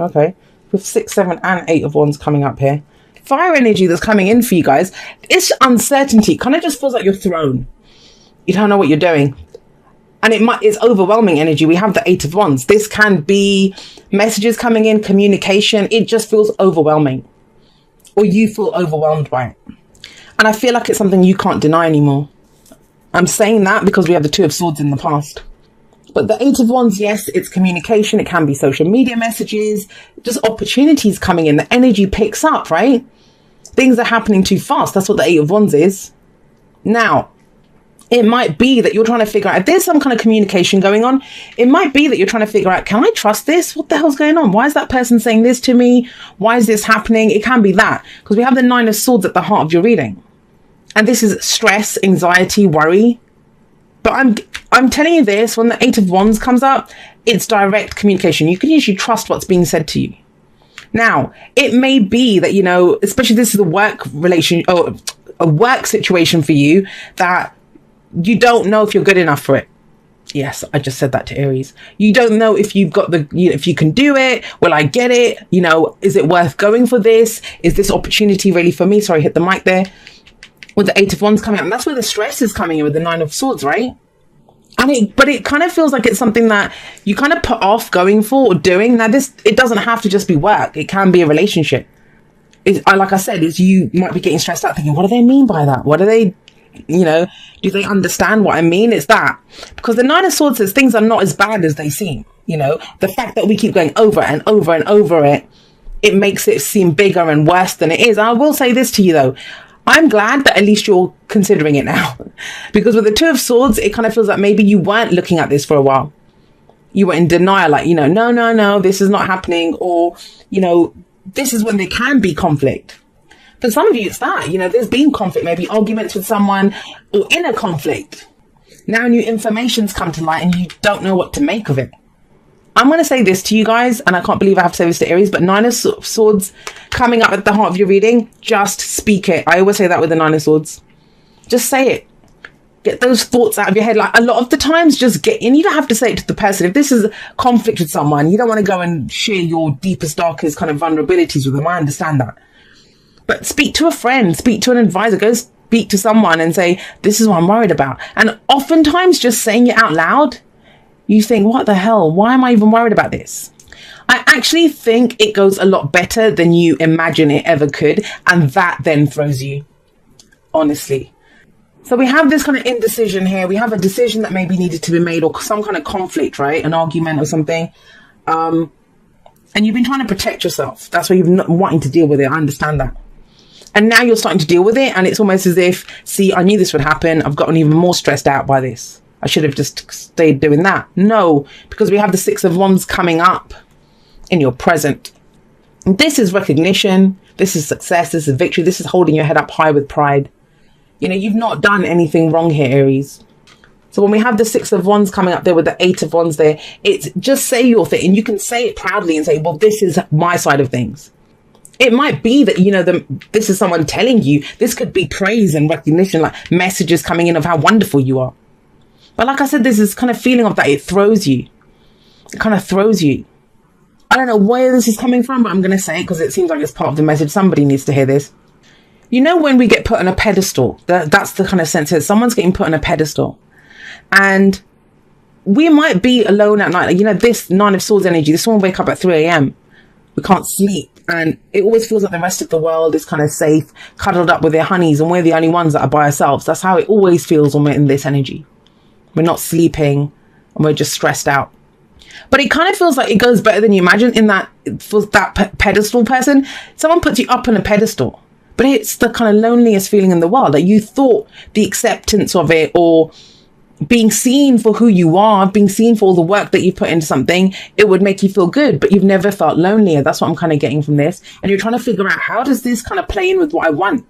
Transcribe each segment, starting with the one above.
Okay. With 6, 7 and 8 of Wands coming up here. Fire energy that's coming in for you guys. It's uncertainty. Kind of just feels like you're thrown. You don't know what you're doing. And it's overwhelming energy. We have the 8 of Wands. This can be messages coming in, communication. It just feels overwhelming. Or you feel overwhelmed by it. And I feel like it's something you can't deny anymore. I'm saying that because we have the 2 of Swords in the past. But the 8 of Wands, yes, it's communication. It can be social media messages, just opportunities coming in. The energy picks up, right? Things are happening too fast. That's what the 8 of Wands is. Now, it might be that you're trying to figure out, if there's some kind of communication going on, it might be that you're trying to figure out, can I trust this? What the hell's going on? Why is that person saying this to me? Why is this happening? It can be that, because we have the 9 of Swords at the heart of your reading. And this is stress, anxiety, worry. But I'm telling you this, when the 8 of Wands comes up, it's direct communication. You can usually trust what's being said to you. Now, it may be that, you know, especially this is a work relation or a work situation for you, that you don't know if you're good enough for it. Yes, I just said that to Aries. You don't know if you've got if you can do it. Will I get it? You know, is it worth going for this? Is this opportunity really for me? Sorry, hit the mic there. With the 8 of Wands coming out. And that's where the stress is coming in with the 9 of Swords, right? But it kind of feels like it's something that you kind of put off going for or doing. Now, it doesn't have to just be work. It can be a relationship. Like I said, you might be getting stressed out thinking, what do they mean by that? What do they, you know, do they understand what I mean? It's that. Because the 9 of Swords says things are not as bad as they seem. You know, the fact that we keep going over and over and over it makes it seem bigger and worse than it is. I will say this to you, though. I'm glad that at least you're considering it now. Because with the 2 of Swords, it kind of feels like maybe you weren't looking at this for a while. You were in denial, like, you know, no, this is not happening. Or, you know, this is when there can be conflict. For some of you, it's that, you know, there's been conflict, maybe arguments with someone or inner conflict. Now new information's come to light and you don't know what to make of it. I'm going to say this to you guys, and I can't believe I have to say this to Aries, but 9 of Swords coming up at the heart of your reading, just speak it. I always say that with the 9 of Swords. Just say it. Get those thoughts out of your head. Like, a lot of the times, just and you don't have to say it to the person. If this is a conflict with someone, you don't want to go and share your deepest, darkest kind of vulnerabilities with them. I understand that. But speak to a friend, speak to an advisor, go speak to someone and say, this is what I'm worried about. And oftentimes just saying it out loud, you think, what the hell? Why am I even worried about this? I actually think it goes a lot better than you imagine it ever could. And that then throws you, honestly. So we have this kind of indecision here. We have a decision that maybe needed to be made or some kind of conflict, right? An argument or something. And you've been trying to protect yourself. That's why you're not wanting to deal with it. I understand that. And now you're starting to deal with it. And it's almost as if, see, I knew this would happen. I've gotten even more stressed out by this. I should have just stayed doing that. No, because we have the 6 of Wands coming up in your present. And this is recognition. This is success. This is victory. This is holding your head up high with pride. You know, you've not done anything wrong here, Aries. So when we have the 6 of Wands coming up there with the 8 of Wands there, it's just say your thing. And you can say it proudly and say, well, this is my side of things. It might be that, you know, this is someone telling you. This could be praise and recognition, like messages coming in of how wonderful you are. But like I said, there's this kind of feeling of that it throws you. It kind of throws you. I don't know where this is coming from, but I'm going to say it because it seems like it's part of the message. Somebody needs to hear this. You know, when we get put on a pedestal, that's the kind of sense that someone's getting put on a pedestal. And we might be alone at night. Like, you know, this 9 of Swords energy, this one wake up at 3 a.m. We can't sleep. And it always feels like the rest of the world is kind of safe, cuddled up with their honeys. And we're the only ones that are by ourselves. That's how it always feels when we're in this energy. We're not sleeping and we're just stressed out. But it kind of feels like it goes better than you imagine in that for that pedestal person. Someone puts you up on a pedestal, but it's the kind of loneliest feeling in the world. That you thought the acceptance of it or being seen for who you are, being seen for all the work that you put into something, it would make you feel good, but you've never felt lonelier. That's what I'm kind of getting from this. And you're trying to figure out, how does this kind of play in with what I want?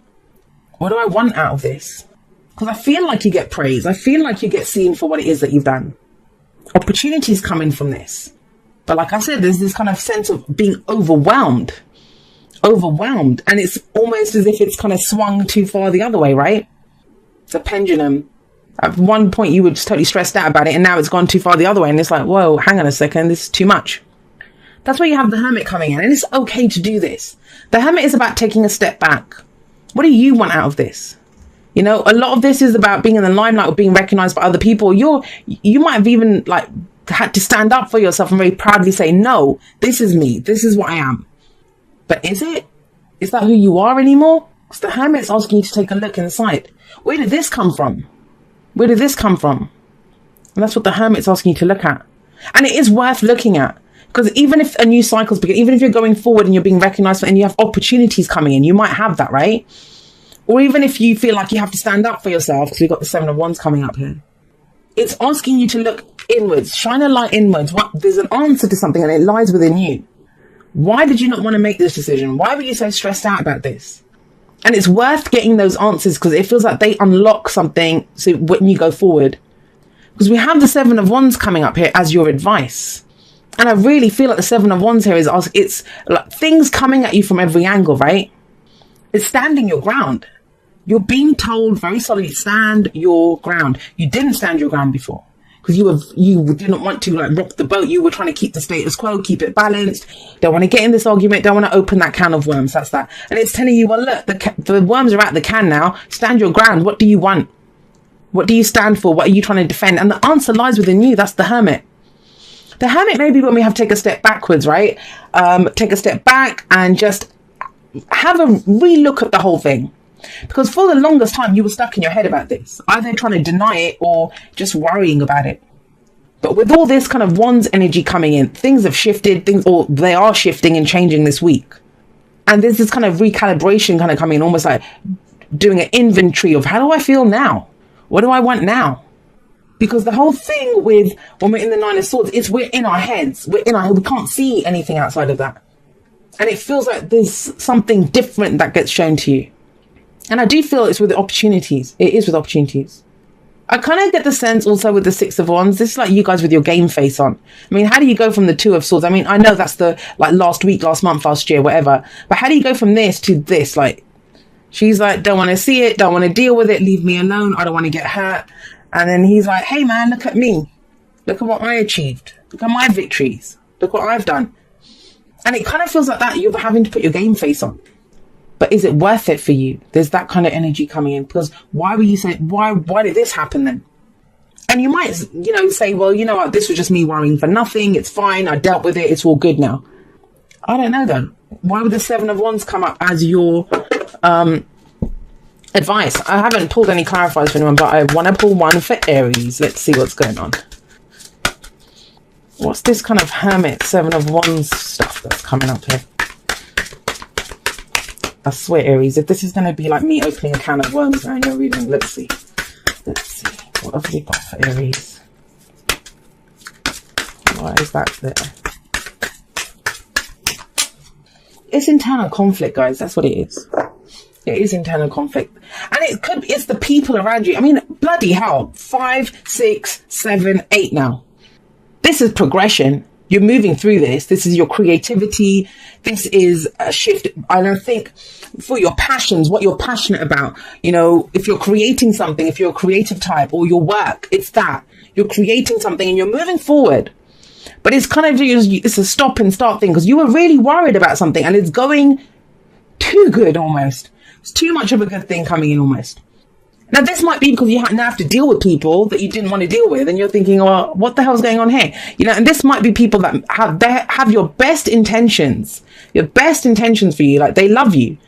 What do I want out of this? Because I feel like you get praise. I feel like you get seen for what it is that you've done. Opportunities coming from this. But like I said, there's this kind of sense of being overwhelmed. And it's almost as if it's kind of swung too far the other way, right? It's a pendulum. At one point you were just totally stressed out about it, and now it's gone too far the other way. And it's like, whoa, hang on a second. This is too much. That's why you have the Hermit coming in, and it's okay to do this. The Hermit is about taking a step back. What do you want out of this? You know, a lot of this is about being in the limelight or being recognized by other people. You might have even like had to stand up for yourself and very proudly say, no, this is me. This is what I am. But is it? Is that who you are anymore? Because the Hermit's asking you to take a look inside. Where did this come from? Where did this come from? And that's what the Hermit's asking you to look at. And it is worth looking at. Because even if a new cycle's begin, even if you're going forward and you're being recognized and you have opportunities coming in, you might have that, right? Or even if you feel like you have to stand up for yourself, because we've got the Seven of Wands coming up here. It's asking you to look inwards, shine a light inwards. There's an answer to something and it lies within you. Why did you not want to make this decision? Why were you so stressed out about this? And it's worth getting those answers because it feels like they unlock something so when you go forward. Because we have the Seven of Wands coming up here as your advice. And I really feel like the Seven of Wands here it's like things coming at you from every angle, right? It's standing your ground. You're being told very solidly, stand your ground. You didn't stand your ground before because you didn't want to like rock the boat. You were trying to keep the status quo, keep it balanced. Don't want to get in this argument. Don't want to open that can of worms. That's that. And it's telling you, well, look, the worms are at the can now. Stand your ground. What do you want? What do you stand for? What are you trying to defend? And the answer lies within you. That's the Hermit. The Hermit may be when we have to take a step backwards, right? Take a step back and just have a re-look at the whole thing. Because for the longest time, you were stuck in your head about this, either trying to deny it or just worrying about it. But with all this kind of Wands energy coming in, things have shifted, or they are shifting and changing this week. And there's this kind of recalibration kind of coming in, almost like doing an inventory of how do I feel now? What do I want now? Because the whole thing with when we're in the Nine of Swords is we're in our heads. We can't see anything outside of that. And it feels like there's something different that gets shown to you. And I do feel it's with opportunities. It is with opportunities. I kind of get the sense also with the Six of Wands. This is like you guys with your game face on. I mean, how do you go from the Two of Swords? I mean, I know that's the like last week, last month, last year, whatever. But how do you go from this to this? Like, she's like, don't want to see it. Don't want to deal with it. Leave me alone. I don't want to get hurt. And then he's like, hey, man, look at me. Look at what I achieved. Look at my victories. Look what I've done. And it kind of feels like that. You're having to put your game face on. But is it worth it for you? There's that kind of energy coming in. Because why were you saying, why did this happen then? And you might, say, well, you know what? This was just me worrying for nothing. It's fine. I dealt with it. It's all good now. I don't know, though. Why would the Seven of Wands come up as your advice? I haven't pulled any clarifiers for anyone, but I want to pull one for Aries. Let's see what's going on. What's this kind of Hermit, Seven of Wands stuff that's coming up here? I swear, Aries, if this is going to be like me opening a can of worms around your reading, let's see. Let's see. What have we got for Aries? Why is that there? It's internal conflict, guys. That's what it is. It is internal conflict. And it's the people around you. I mean, bloody hell. 5, 6, 7, 8 now. This is progression. You're moving through this. This is your creativity. This is a shift. I don't think for your passions, what you're passionate about. If you're creating something, if you're a creative type or your work, it's that. You're creating something and you're moving forward. But it's kind of, it's a stop and start thing because you were really worried about something and it's going too good almost. It's too much of a good thing coming in almost. Now, this might be because you now have to deal with people that you didn't want to deal with. And you're thinking, well, what the hell's going on here? And this might be people that have your best intentions for you. Like, they love you.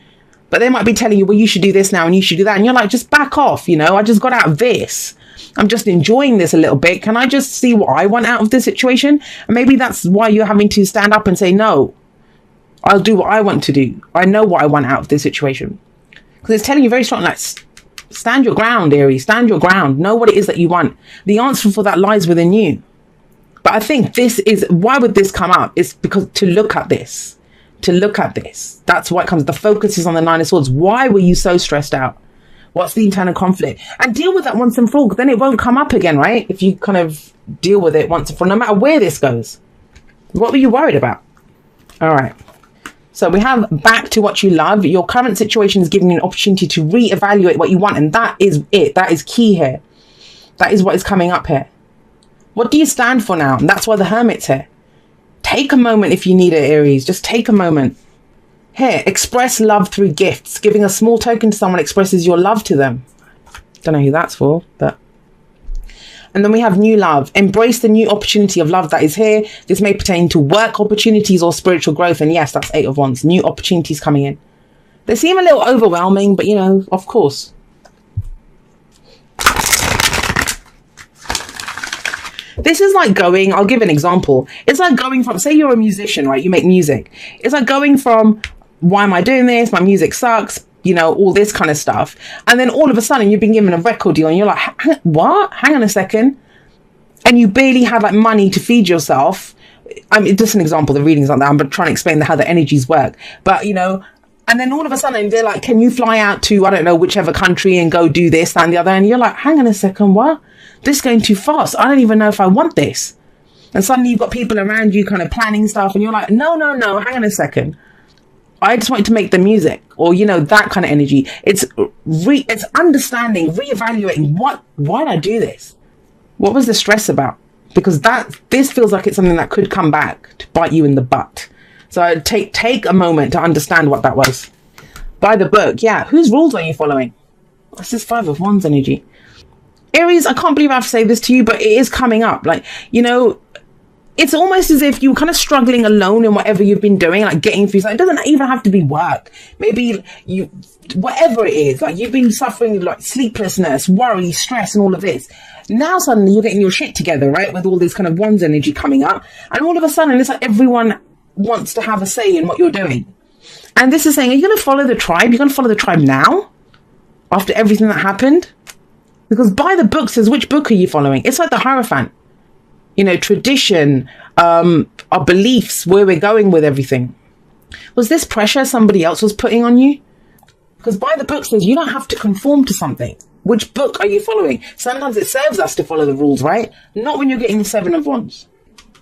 But they might be telling you, well, you should do this now and you should do that. And you're like, just back off. I just got out of this. I'm just enjoying this a little bit. Can I just see what I want out of this situation? And maybe that's why you're having to stand up and say, no, I'll do what I want to do. I know what I want out of this situation. Because it's telling you very strong, like, stand your ground, Aries. Stand your ground. Know what it is that you want. The answer for that lies within you. But I think why would this come up? It's because to look at this. That's why it comes. The focus is on the Nine of Swords. Why were you so stressed out? What's the internal conflict? And deal with that once and for all, because then it won't come up again, right? If you kind of deal with it once and for all, no matter where this goes. What were you worried about? All right. So we have back to what you love. Your current situation is giving you an opportunity to reevaluate what you want. And that is it. That is key here. That is what is coming up here. What do you stand for now? And that's why the Hermit's here. take a moment if you need it, Aries. Just take a moment. Here, express love through gifts. Giving a small token to someone expresses your love to them. Don't know who that's for, but... And then we have new love. Embrace the new opportunity of love that is here. This may pertain to work opportunities or spiritual growth. And yes, that's 8 of Wands. New opportunities coming in. They seem a little overwhelming, but you know, of course. This is like going, I'll give an example. It's like going from, say you're a musician, right? You make music. It's like going from, why am I doing this? My music sucks. You know, all this kind of stuff. And then all of a sudden you've been given a record deal and you're like, what? Hang on a second. And you barely had like money to feed yourself. I mean, just an example, the readings like that. I'm trying to explain how the energies work. But, you know, and then all of a sudden they're like, can you fly out to, I don't know, whichever country and go do this, that and the other? And you're like, hang on a second, what? This is going too fast. I don't even know if I want this. And suddenly you've got people around you kind of planning stuff and you're like, no, hang on a second. I just wanted to make the music, or, you know, that kind of energy. It's understanding, reevaluating why did I do this? What was the stress about? Because this feels like it's something that could come back to bite you in the butt. So take a moment to understand what that was. By the book. Yeah. Whose rules are you following? This is 5 of Wands energy. Aries, I can't believe I have to say this to you, but it is coming up. Like, you know, it's almost as if you're kind of struggling alone in whatever you've been doing, like getting through something. It doesn't even have to be work. Maybe whatever it is, like you've been suffering like sleeplessness, worry, stress, and all of this. Now suddenly you're getting your shit together, right? With all this kind of Wands energy coming up. And all of a sudden it's like everyone wants to have a say in what you're doing. And this is saying, are you going to follow the tribe? You're going to follow the tribe now? After everything that happened? Because by the book says, which book are you following? It's like the Hierophant. You know, tradition, our beliefs, where we're going with everything. Was this pressure somebody else was putting on you? Because by the book says you don't have to conform to something. Which book are you following? Sometimes it serves us to follow the rules, right? Not when you're getting the 7 of Wands.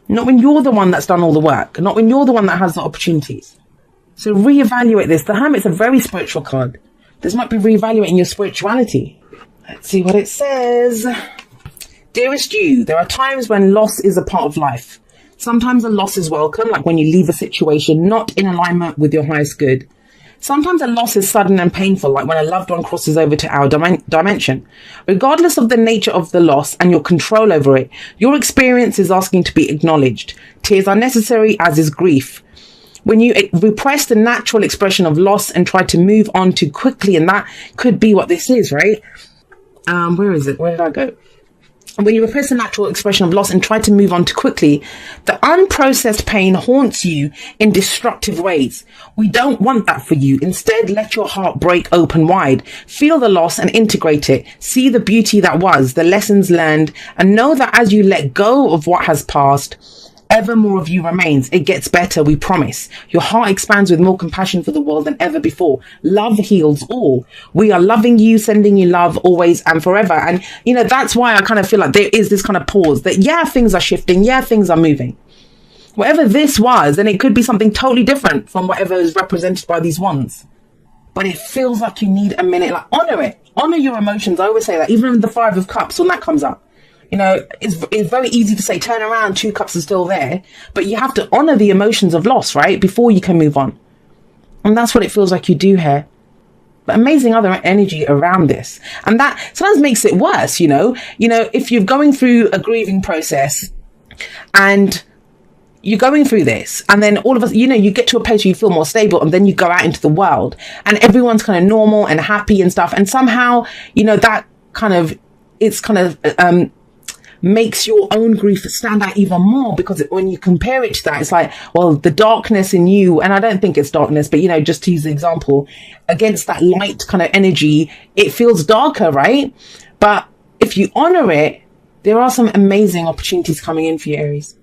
Not when you're the one that's done all the work. Not when you're the one that has the opportunities. So reevaluate this. The Hermit's a very spiritual card. This might be reevaluating your spirituality. Let's see what it says. Dearest you, there are times when loss is a part of life. Sometimes a loss is welcome, like when you leave a situation not in alignment with your highest good. Sometimes a loss is sudden and painful, like when a loved one crosses over to our dimension. Regardless of the nature of the loss and your control over it, your experience is asking to be acknowledged. Tears are necessary, as is grief. When you repress the natural expression of loss and try to move on too quickly, and that could be what this is, right? Where is it? Where did I go? When you repress the natural expression of loss and try to move on too quickly, the unprocessed pain haunts you in destructive ways. We don't want that for you. Instead, let your heart break open wide. Feel the loss and integrate it. See the beauty that was, the lessons learned, and know that as you let go of what has passed, ever more of you remains. It gets better, we promise. Your heart expands with more compassion for the world than ever before. Love heals all. We are loving you, sending you love always and forever. And, you know, that's why I kind of feel like there is this kind of pause that, yeah, things are shifting. Yeah, things are moving. Whatever this was, and it could be something totally different from whatever is represented by these ones. But it feels like you need a minute. Like, honor it. Honor your emotions. I always say that. Even the 5 of Cups, when that comes up. You know, it's very easy to say, turn around, 2 cups are still there. But you have to honor the emotions of loss, right? Before you can move on. And that's what it feels like you do here. But amazing other energy around this. And that sometimes makes it worse, you know. You know, if you're going through a grieving process and you're going through this, and then all of us, you know, you get to a place where you feel more stable, and then you go out into the world and everyone's kind of normal and happy and stuff. And somehow, you know, that kind of, it's kind of, makes your own grief stand out even more, because when you compare it to that, it's like, well, the darkness in you, and I don't think it's darkness, but, you know, just to use the example, against that light kind of energy, it feels darker, right? But if you honor it, there are some amazing opportunities coming in for you, Aries.